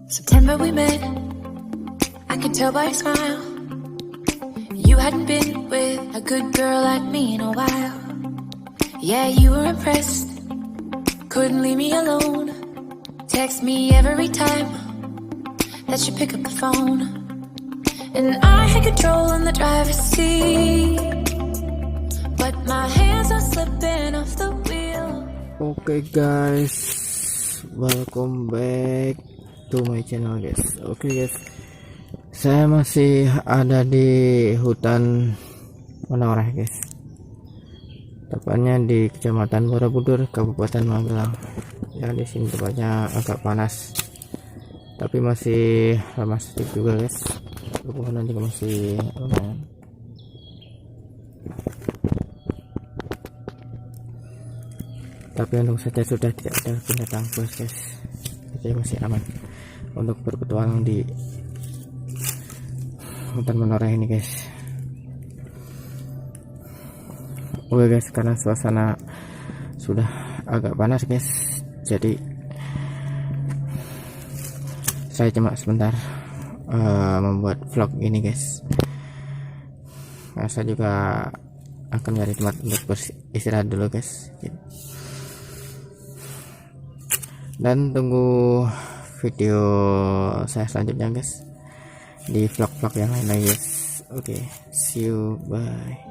September we met, I could tell by your smile. You hadn't been with a good girl like me in a while. Yeah, you were impressed, couldn't leave me alone. Text me every time that you pick up the phone. And I had control in the driver's seat, but my hands are slipping off the wheel. Okay guys, welcome back to my channel guys. Oke guys, saya masih ada di hutan Menoreh guys, tepatnya di Kecamatan Borobudur, Kabupaten Magelang. Ya, di sini tempatnya agak panas, tapi masih ramah sedikit juga guys. Pepohonan juga masih lumayan. Tapi untung saja sudah tidak ada binatang buas guys, jadi masih aman untuk berpetualang di hutan Menoreh ini guys. Oke guys, karena suasana sudah agak panas guys, jadi saya cuma sebentar membuat vlog ini guys. Nah, saya juga akan cari tempat untuk beristirahat dulu guys, dan tunggu video saya selanjutnya guys di vlog-vlog yang lain lagi guys. Oke, see you, bye.